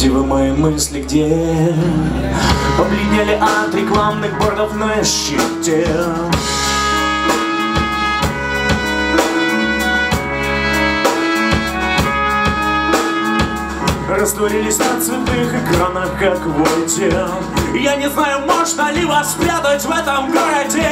Где вы, мои мысли, где? Побледнели от рекламных бордов на щите. Растворились на цветных экранах, как войти. Я не знаю, можно ли вас спрятать в этом городе.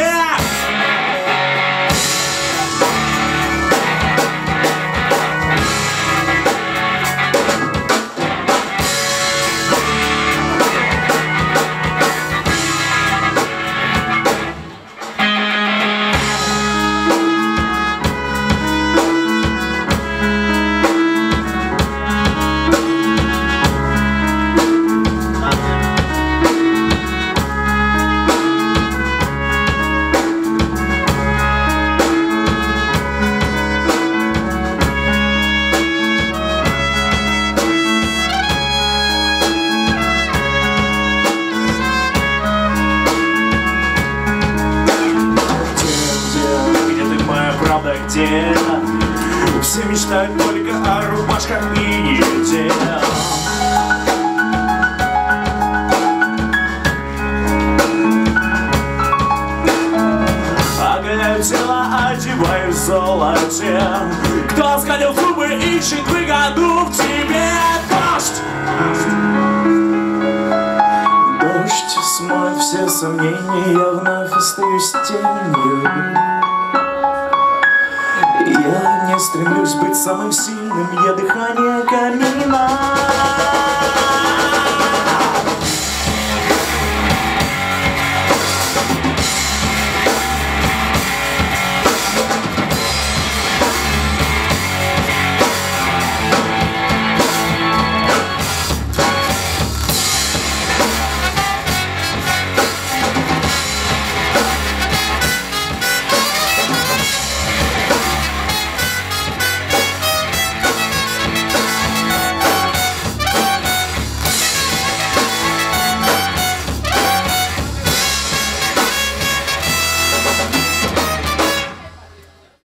Где все мечтают только о рубашках и еде. Оголяю тело, одеваю в золоте. Кто оскалил зубы, ищет выгоду в тебе. Дождь! Дождь смоет все сомнения, я вновь остаюсь тенью. Я не стремлюсь быть самым сильным, я дыхание камина.